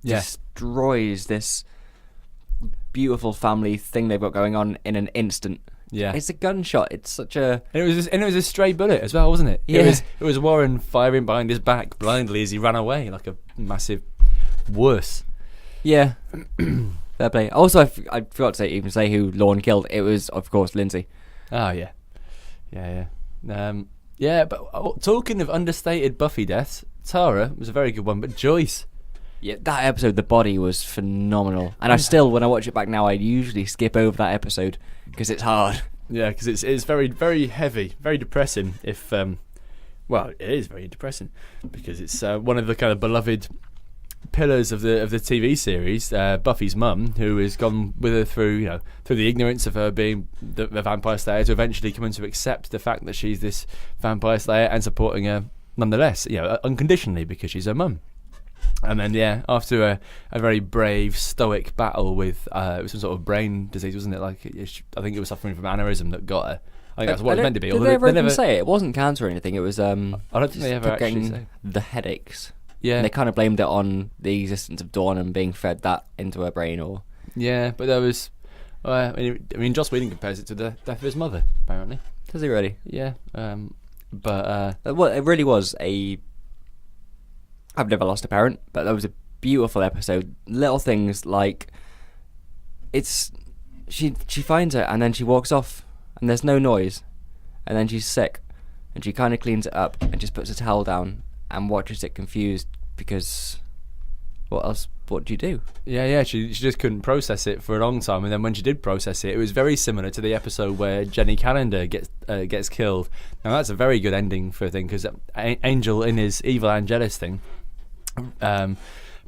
destroys this beautiful family thing they've got going on in an instant. Yeah, it's a gunshot. It's such a and it was a stray bullet as well, wasn't it? Yeah, it was Warren firing behind his back blindly as he ran away like a massive wuss. Yeah, fair play. Also, I forgot to say who Lorne killed. It was, of course, Lindsay. Oh yeah, yeah. But talking of understated Buffy deaths, Tara was a very good one, but Joyce. Yeah, that episode, the body was phenomenal, and I still, when I watch it back now, I usually skip over that episode because it's hard. Yeah, because it's very, very heavy, very depressing. Well, it is very depressing because it's one of the kind of beloved pillars of the TV series. Buffy's mum, who has gone with her through the ignorance of her being the vampire slayer, to eventually coming to accept the fact that she's this vampire slayer and supporting her nonetheless, unconditionally, because she's her mum. And then, after a very brave, stoic battle with some sort of brain disease, wasn't it? I think it was suffering from aneurysm that got her. I think that's what it was meant to be. Did they ever even say it? It wasn't cancer or anything. It was. I don't think they ever actually say. The headaches. Yeah. And they kind of blamed it on the existence of Dawn and being fed that into her brain, or. Yeah, but there was. I mean, Joss Whedon compares it to the death of his mother, apparently. Does he really? Yeah. But. Well, it really was a. I've never lost a parent, but that was a beautiful episode. Little things like, she finds her and then she walks off and there's no noise, and then she's sick and she kind of cleans it up and just puts a towel down and watches it confused because what do you do? Yeah, she just couldn't process it for a long time, and then when she did process it, it was very similar to the episode where Jenny Calendar gets killed. Now that's a very good ending for a thing, because Angel in his evil Angelus thing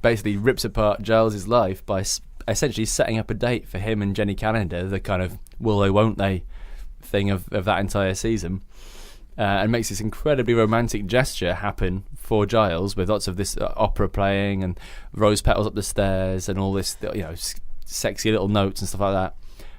basically rips apart Giles' life by essentially setting up a date for him and Jenny Calendar, the kind of will they won't they thing of that entire season, and makes this incredibly romantic gesture happen for Giles, with lots of this opera playing and rose petals up the stairs and all this sexy little notes and stuff like that.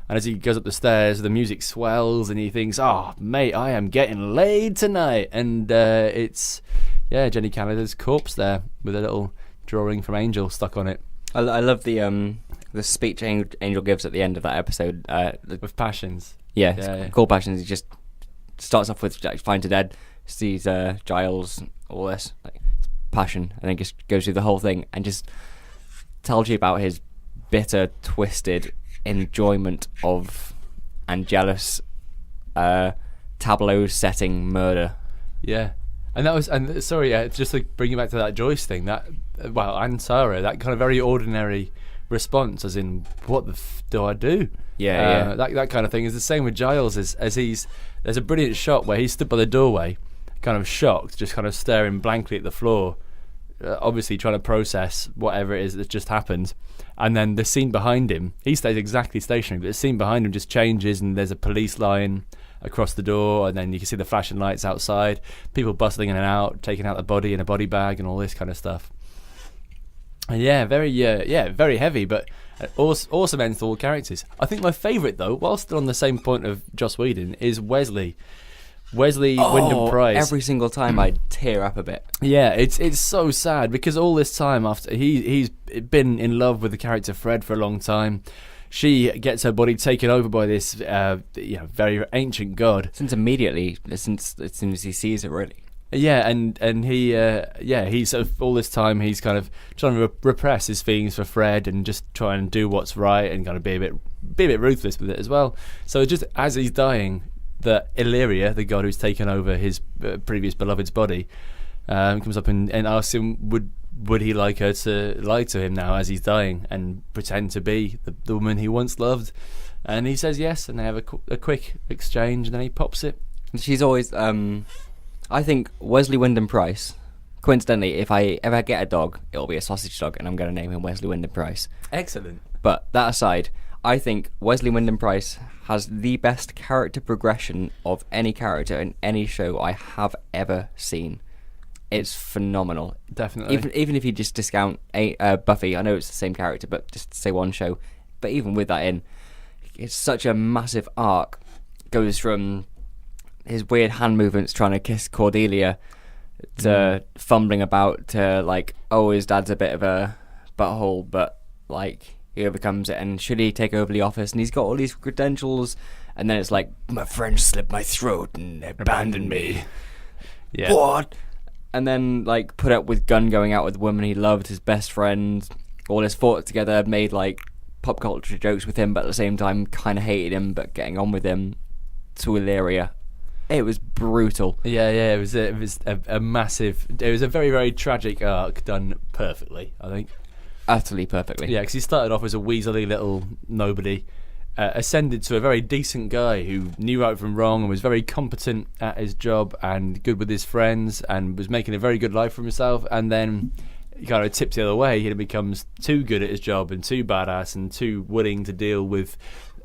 And as he goes up the stairs, the music swells and he thinks, oh mate, I am getting laid tonight. And it's Jenny Calendar's corpse there with a little drawing from Angel stuck on it. I love the speech Angel gives at the end of that episode with passions. Yeah. Called Passions. He just starts off with Find to Dead, sees Giles, all this passion, and then just goes through the whole thing and just tells you about his bitter, twisted enjoyment of Angelus tableau setting murder. Yeah. And that was, just to bring you back to that Joyce thing, and Sarah, that kind of very ordinary response, as in, what the do I do? Yeah. That kind of thing is the same with Giles. There's a brilliant shot where he's stood by the doorway, kind of shocked, just kind of staring blankly at the floor, obviously trying to process whatever it is that's just happened. And then the scene behind him, he stays exactly stationary, but the scene behind him just changes, and there's a police line across the door, and then you can see the flashing lights outside, people bustling in and out, taking out the body in a body bag and all this kind of stuff. And very heavy, but awesome ends to all characters. I think my favourite, though, while still on the same point of Joss Whedon, is Wesley Wyndham-Pryce. Every single time I tear up a bit. Yeah, it's so sad, because all this time after he's been in love with the character Fred for a long time. She gets her body taken over by this very ancient god. Since as soon as he sees it, really. Yeah, and he's all this time he's kind of trying to repress his feelings for Fred and just try and do what's right and kind of be a bit ruthless with it as well. So just as he's dying, that Illyria, the god who's taken over his previous beloved's body, comes up and asks him, would he like her to lie to him now as he's dying and pretend to be the woman he once loved? And he says yes, and they have a quick exchange, and then he pops it. She's always, I think Wesley Wyndham-Pryce, coincidentally, if I ever get a dog, it'll be a sausage dog, and I'm going to name him Wesley Wyndham-Pryce. Excellent. But that aside, I think Wesley Wyndham-Pryce has the best character progression of any character in any show I have ever seen. It's phenomenal. Definitely. Even if you just discount Buffy, I know it's the same character, but just say one show. But even with that in, it's such a massive arc. Goes from his weird hand movements trying to kiss Cordelia to fumbling about to his dad's a bit of a butthole, but he overcomes it, and should he take over the office, and he's got all these credentials, and then it's my friend slit my throat and abandoned me. Yeah. What? And then put up with Gunn going out with the woman he loved, his best friend, all his thoughts together, made pop culture jokes with him, but at the same time kind of hated him but getting on with him, Tuileria. It was brutal. Yeah, it was a massive. It was a very, very tragic arc done perfectly, I think. Utterly perfectly. Yeah, because he started off as a weaselly little nobody, ascended to a very decent guy who knew right from wrong and was very competent at his job and good with his friends and was making a very good life for himself, and then he kind of tips the other way. He becomes too good at his job and too badass and too willing to deal with,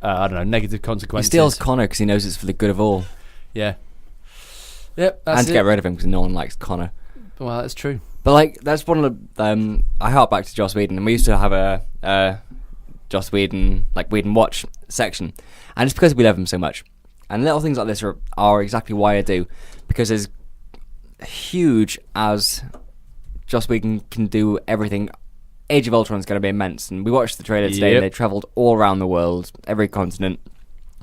negative consequences. He steals Connor because he knows it's for the good of all. Yeah. Yep, that's and to get rid of him because no one likes Connor. Well, that's true. But like, that's one of the. I hark back to Joss Whedon, and we used to have a Joss Whedon Whedon Watch section, and it's because we love him so much. And little things like this are exactly why I do, because as huge as Joss Whedon can do everything, Age of Ultron is going to be immense. And we watched the trailer today, and they travelled all around the world, every continent,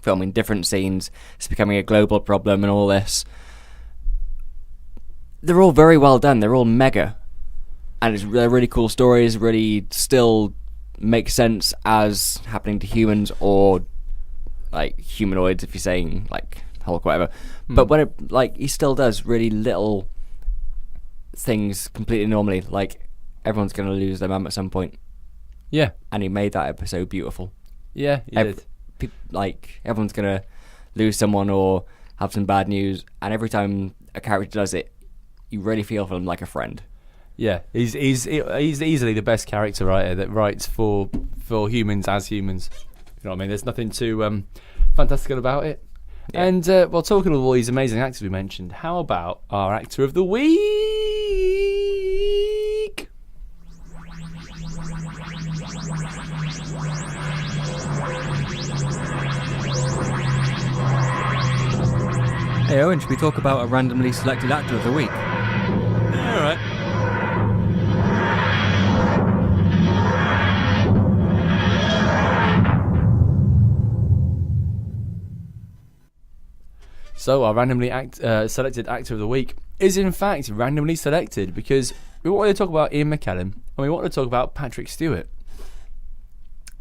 filming different scenes. It's becoming a global problem and all this. They're all very well done. They're all mega. And they're really cool stories, really still make sense as happening to humans or, like, humanoids, if you're saying, like, Hulk or whatever. But when it, like, he still does really little things completely normally. Like, everyone's going to lose their mum at some point. Yeah. And he made that episode beautiful. Yeah, he did. Everyone's going to lose someone or have some bad news. And every time a character does it, you really feel for them like a friend. Yeah, he's easily the best character writer that writes for humans as humans. You know what I mean? There's nothing too fantastical about it. Yeah. And well, talking of all these amazing actors we mentioned, how about our actor of the week? Hey Owen, should we talk about a randomly selected actor of the week? Yeah, all right. So our randomly selected actor of the week is in fact randomly selected because we wanted to talk about Ian Mckellen and we wanted to talk about Patrick Stewart.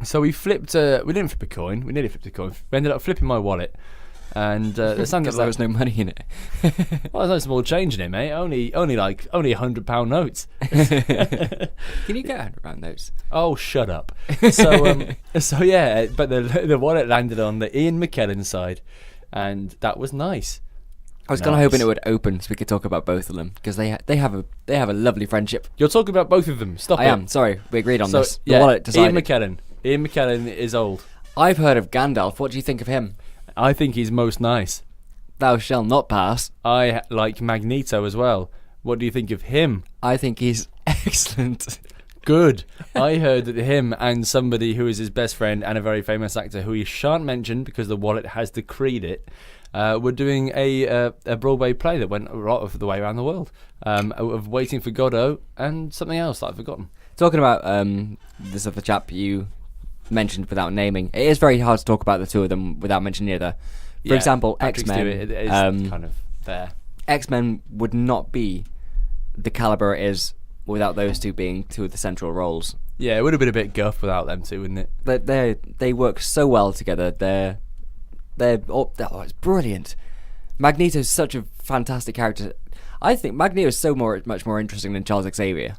So we flipped. We didn't flip a coin. We nearly flipped a coin. We ended up flipping my wallet, and there was no money in it. Well, there's no small change in it, mate. Only £100 notes. Can you get £100 notes? Oh, shut up. So yeah, but the wallet landed on the Ian Mckellen side. And that was nice. I was kind of hoping it would open so we could talk about both of them because they have a lovely friendship. You're talking about both of them. Stop it. I am. Sorry, we agreed on this. The yeah, wallet decided. Ian McKellen is old. I've heard of Gandalf. What do you think of him? I think he's most nice. Thou shalt not pass. I like Magneto as well. What do you think of him? I think he's excellent. Good. I heard that him and somebody who is his best friend and a very famous actor who he shan't mention because the wallet has decreed it, were doing a Broadway play that went a lot of the way around the world, of Waiting for Godot and something else that I've forgotten. Talking about this other chap you mentioned without naming, it is very hard to talk about the two of them without mentioning either. For example, Patrick X-Men. Stewart is kind of there. X-Men would not be the caliber it is without those two being two of the central roles. Yeah, it would have been a bit guff without them two, wouldn't it? They work so well together. It's brilliant. Magneto's such a fantastic character. I think Magneto's much more interesting than Charles Xavier.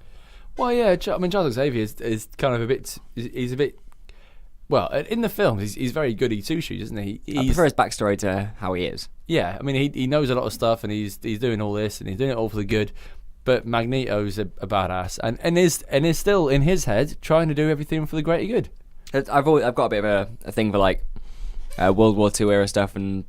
Well, yeah, I mean Charles Xavier is kind of a bit. He's a bit. Well, in the film, he's very goody two shoes, isn't he? I prefer his backstory to how he is. Yeah, I mean he knows a lot of stuff, and he's doing all this, and he's doing it all for the good. But Magneto's a badass, and is still in his head trying to do everything for the greater good. I've got a bit of a thing for like World War II era stuff and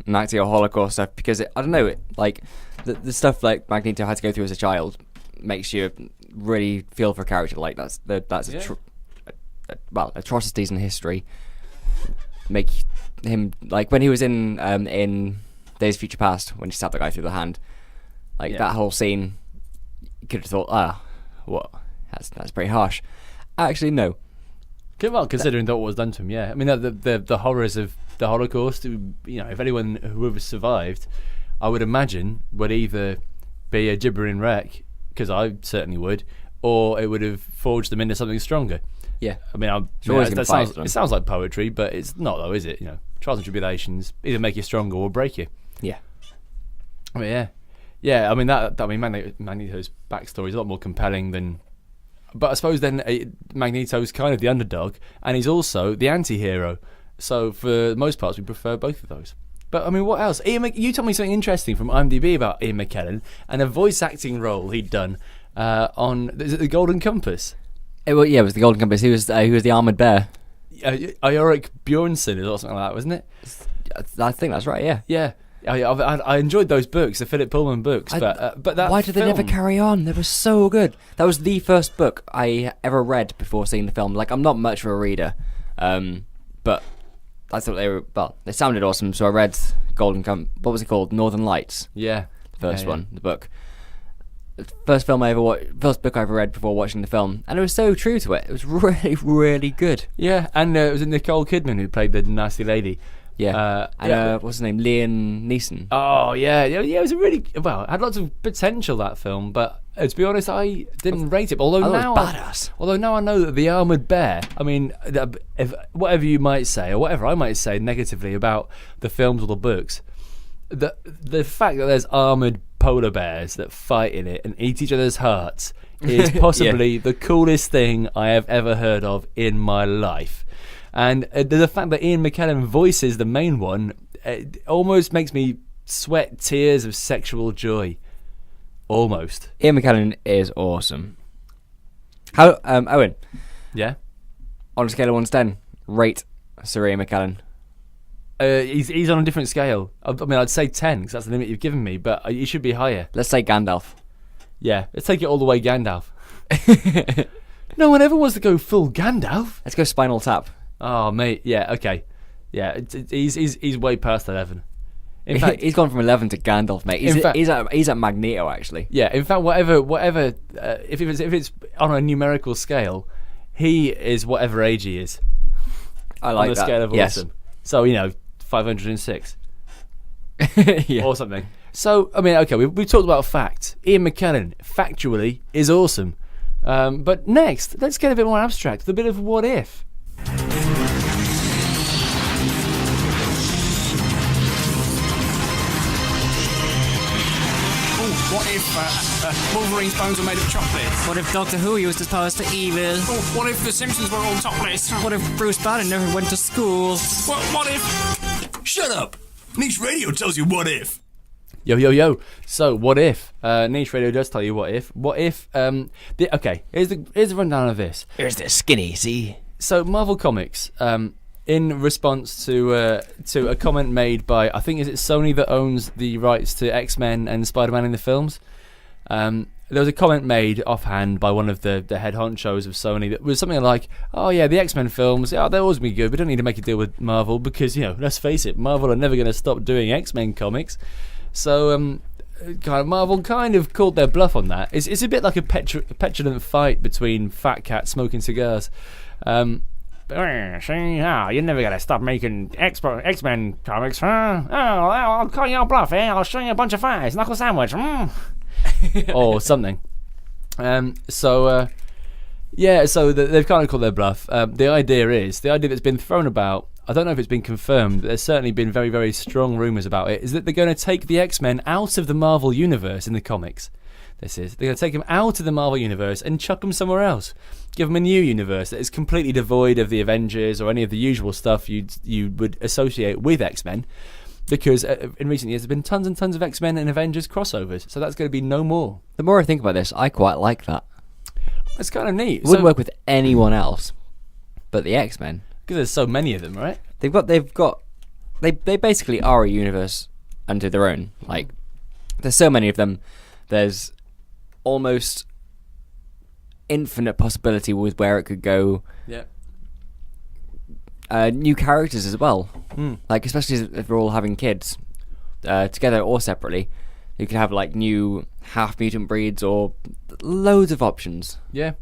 Nazi or Holocaust stuff because I don't know, like the stuff like Magneto had to go through as a child makes you really feel for a character like that's atrocities in history make him like when he was in Days of Future Past when she stabbed the guy through the hand. That whole scene, you could have thought, what? That's pretty harsh. Actually, no. Well, considering that what was done to him, yeah. I mean, the horrors of the Holocaust. You know, if anyone who survived, I would imagine would either be a gibbering wreck, because I certainly would, or it would have forged them into something stronger. Yeah. I mean, it sounds like poetry, but it's not, though, is it? You know, trials and tribulations either make you stronger or break you. Yeah. I mean, yeah. I mean Magneto's backstory is a lot more compelling than. But I suppose then Magneto's kind of the underdog, and he's also the anti-hero. So for the most parts, we prefer both of those. But I mean, what else? You told me something interesting from IMDb about Ian Mckellen and a voice acting role he'd done on the Golden Compass. It was the Golden Compass. He was the armored bear. Ioric Bjornsson or something like that, wasn't it? I think that's right. Yeah. Yeah. I enjoyed those books, the Philip Pullman books, but that why did they never carry on? They were so good. That was the first book I ever read before seeing the film. Like, I'm not much of a reader, but I thought they sounded awesome. So I read what was it called? Northern Lights. Yeah, the first one, the book. First book I ever read before watching the film, and it was so true to it. It was really, really good. Yeah, and it was Nicole Kidman who played the nasty lady. Yeah, what's his name? Liam Neeson. Oh yeah. It was had lots of potential, that film, but to be honest, I didn't rate it. Although now I know that the armored bear. I mean, if whatever you might say or whatever I might say negatively about the films or the books, the fact that there's armored polar bears that fight in it and eat each other's hearts is possibly the coolest thing I have ever heard of in my life. And the fact that Ian Mckellen voices the main one, it almost makes me sweat tears of sexual joy. Almost. Ian Mckellen is awesome. How, Owen? Yeah? On a scale of 1 to 10, rate Sir Ian Mckellen. He's on a different scale. I mean, I'd say 10, because that's the limit you've given me, but he should be higher. Let's say Gandalf. Yeah, let's take it all the way Gandalf. No one ever wants to go full Gandalf. Let's go Spinal Tap. Oh, mate, yeah, okay. Yeah, he's way past 11. In fact, he's gone from 11 to Gandalf, mate. He's at Magneto, actually. Yeah, in fact, whatever. If it's on a numerical scale, he is whatever age he is. I like on the that. scale of awesome. So 506, yeah. or something. So I mean, okay, we've talked about fact. Ian Mckellen, factually, is awesome. But next, let's get a bit more abstract. With a bit of what if. What if Wolverine's bones were made of chocolate? What if Doctor Who used his powers to evil? Oh, what if the Simpsons were all topless? What if Bruce Banner never went to school? What if... Shut up! Niche Radio tells you what if. Yo. So, what if? Niche Radio does tell you what if. What if... okay, here's the rundown of this. Here's the skinny, see? So, Marvel Comics... in response to a comment made by, I think, is it Sony that owns the rights to X-Men and Spider-Man in the films? There was a comment made offhand by one of the head honchos of Sony that was something like, oh yeah, the X-Men films, they'll always be good, we don't need to make a deal with Marvel because, let's face it, Marvel are never going to stop doing X-Men comics. So Marvel kind of called their bluff on that. It's a bit like a petulant fight between fat cats smoking cigars. See, you're never going to stop making X-Men comics, huh? Oh, I'll call you a bluff, eh? I'll show you a bunch of fries, knuckle sandwich, or something. So they've kind of called their bluff. The idea that's been thrown about, I don't know if it's been confirmed, but there's certainly been very, very strong rumours about it, is that they're going to take the X-Men out of the Marvel Universe in the comics. They're going to take them out of the Marvel Universe and chuck them somewhere else. Give them a new universe that is completely devoid of the Avengers or any of the usual stuff you would associate with X-Men, because in recent years there have been tons and tons of X-Men and Avengers crossovers, so that's going to be no more. The more I think about this, I quite like that. It's kind of neat. It wouldn't work with anyone else but the X-Men, because there's so many of them, right? They basically are a universe unto their own. Like, there's so many of them. There's almost infinite possibility with where it could go. Yeah. New characters as well. Like, especially if we're all having kids, together or separately, you could have like new half mutant breeds or loads of options. Yeah,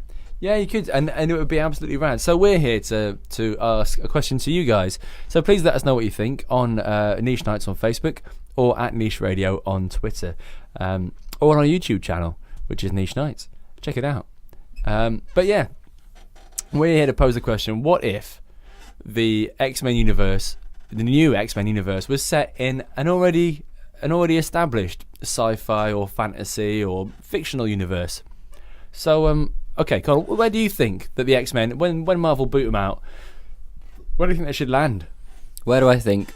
you could, and it would be absolutely rad. So we're here to ask a question to you guys. So please let us know what you think on Niche Nights on Facebook or at Niche Radio on Twitter, or on our YouTube channel, which is Niche Nights. Check it out. But yeah, we're here to pose the question: what if the X-Men universe the new X-Men universe was set in an already established sci-fi or fantasy or fictional universe. So, okay, Carl, where do you think that the X-Men, when Marvel boot them out, where do you think they should land? Where do I think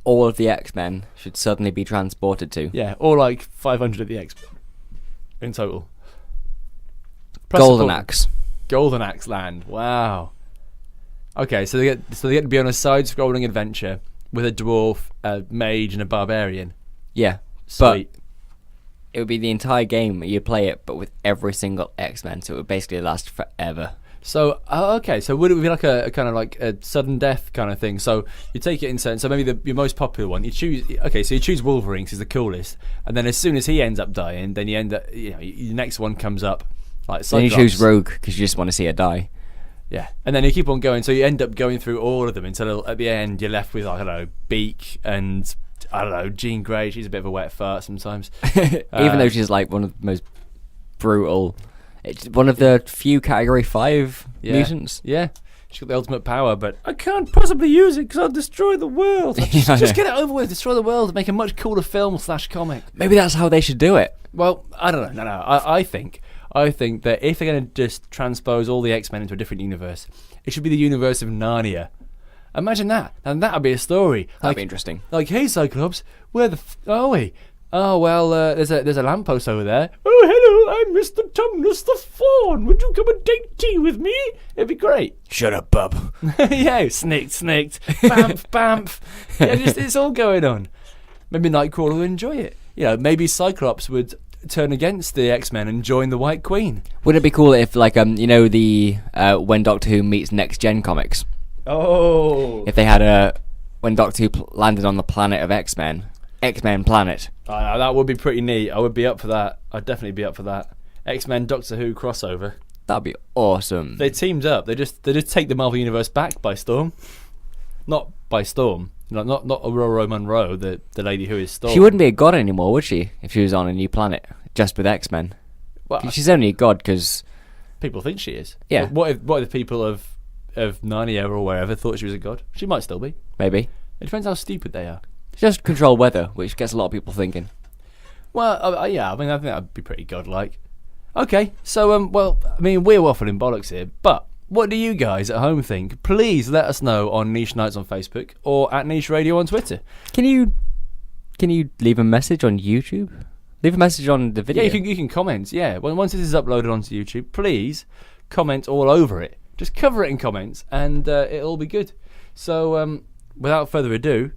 all of the X-Men should suddenly be transported to? Yeah, or like 500 of the X-Men in total. Plus Golden Axe. Golden Axe land. Wow. Okay, so they get to be on a side-scrolling adventure with a dwarf, a mage, and a barbarian. Yeah, Sweet. but it would be the entire game. You play it, but with every single X-Men, so it would basically last forever. So, okay, so would it be like a kind of like a sudden death kind of thing? So you take it in certain, so maybe your most popular one, you choose Wolverine because he's the coolest, and then as soon as he ends up dying, then you end up, your next one comes up, like Cyclops. Then you choose Rogue because you just want to see her die. Yeah, and then you keep on going, so you end up going through all of them until at the end you're left with, like, I don't know, Beak and, I don't know, Jean Grey. She's a bit of a wet fart sometimes. Even though she's like one of the most brutal, it's one of the few Category 5 mutants. Yeah, she's got the ultimate power, but I can't possibly use it because I'll destroy the world. Just get it over with, destroy the world, make a much cooler film / comic. Maybe that's how they should do it. Well, I don't know. No. I think that if they're going to just transpose all the X-Men into a different universe, it should be the universe of Narnia. Imagine that. And that would be a story. That'd be interesting. Like, hey, Cyclops, where the are we? Oh, well, there's a lamppost over there. Oh, hello, I'm Mr. Tumnus the Fawn. Would you come and take tea with me? It'd be great. Shut up, bub. Yeah, snicked. Bamf. Yeah, it's all going on. Maybe Nightcrawler would enjoy it. Maybe Cyclops would turn against the X-Men and join the White Queen. Wouldn't it be cool if, like, the when Doctor Who meets Next Gen comics? Oh. If they had when Doctor Who landed on the planet of X-Men planet. That would be pretty neat. I would be up for that. I'd definitely be up for that. X-Men Doctor Who crossover. That'd be awesome. They teamed up. They just take the Marvel Universe back by storm. Not by storm. Not Aurora Monroe, the lady who is Storm. She wouldn't be a god anymore, would she? If she was on a new planet just with X-Men. Well, she's only a god because people think she is. Yeah. What if the people of Narnia or wherever thought she was a god? She might still be. Maybe. It depends how stupid they are. She just control weather, which gets a lot of people thinking. Well, yeah, I think that'd be pretty godlike. Okay, so, we're waffling bollocks here, but what do you guys at home think? Please let us know on Niche Nights on Facebook or at Niche Radio on Twitter. Can you leave a message on YouTube? Leave a message on the video. Yeah, you can comment, yeah. Once this is uploaded onto YouTube, please comment all over it. Just cover it in comments, and it'll be good. So, without further ado...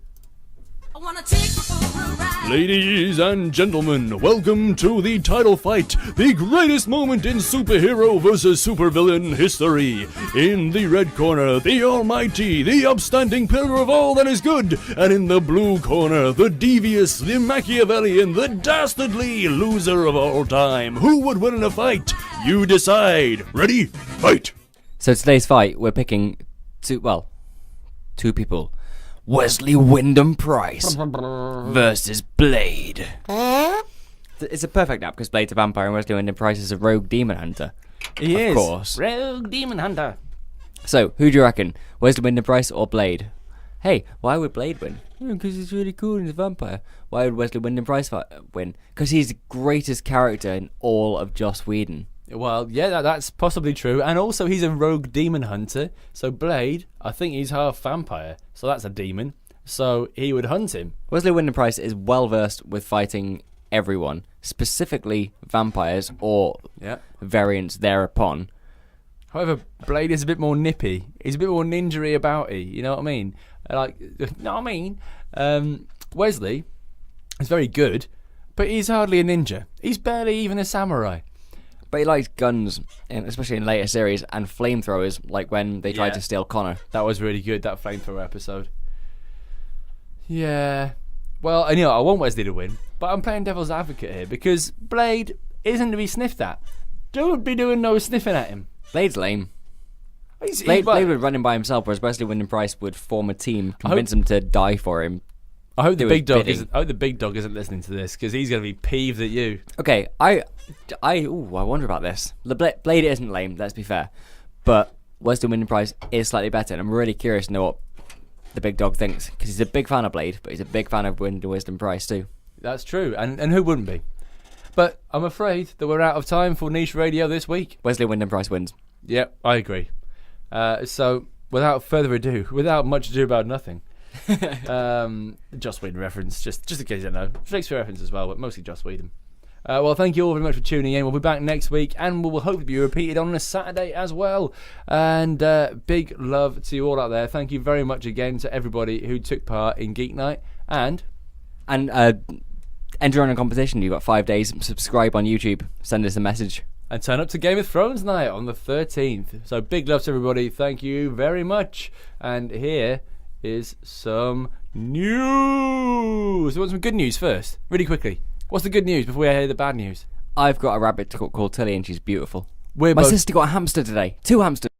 Ladies and gentlemen, welcome to the title fight, the greatest moment in superhero versus supervillain history. In the red corner, the almighty, the upstanding pillar of all that is good, and in the blue corner, the devious, the Machiavellian, the dastardly loser of all time. Who would win in a fight? You decide. Ready? Fight! So today's fight, we're picking two people. Wesley Wyndham Price versus Blade. It's a perfect nap because Blade's a vampire and Wesley Wyndham Price is a rogue demon hunter. He is. Of course. Rogue demon hunter. So, who do you reckon? Wesley Wyndham Price or Blade? Hey, why would Blade win? Because he's really cool and he's a vampire. Why would Wesley Wyndham Price win? Because he's the greatest character in all of Joss Whedon. Well, yeah, that's possibly true. And also, he's a rogue demon hunter. So Blade, I think he's half vampire. So that's a demon. So he would hunt him. Wesley Wyndham Price is well versed with fighting everyone, specifically vampires or variants thereupon. However, Blade is a bit more nippy. He's a bit more ninja-y about-y. You know what I mean? Wesley is very good, but he's hardly a ninja. He's barely even a samurai. But he likes guns, especially in later series, and flamethrowers, like when they tried to steal Connor. That was really good, that flamethrower episode. Yeah. Well, I want Wesley to win, but I'm playing devil's advocate here, because Blade isn't to be sniffed at. Don't be doing no sniffing at him. Blade's lame. Blade would run him by himself, whereas Wesley Wyndham Price would form a team, convince him to die for him. I hope the big dog isn't listening to this, because he's going to be peeved at you. Okay, I wonder about this. Blade isn't lame, let's be fair, but Wesley Wyndham Price is slightly better, and I'm really curious to know what the big dog thinks, because he's a big fan of Blade, but he's a big fan of Wind and Wisdom Price too. That's true, and who wouldn't be? But I'm afraid that we're out of time for Niche Radio this week. Wesley Wyndham Price wins. Yep, I agree. So, without further ado, without much ado about nothing, Joss Whedon reference, just in case you don't know. Shakespeare reference as well, but mostly Joss Whedon. Well, thank you all very much for tuning in. We'll be back next week, and we will hopefully be repeated on a Saturday as well. And big love to you all out there. Thank you very much again to everybody who took part in Geek Night. And enter on a competition. You've got 5 days. Subscribe on YouTube. Send us a message. And turn up to Game of Thrones night on the 13th. So big love to everybody. Thank you very much. And here is some news. We want some good news first, really quickly. What's the good news before we hear the bad news? I've got a rabbit called Tilly, and she's beautiful. My sister got a hamster today. 2 hamsters.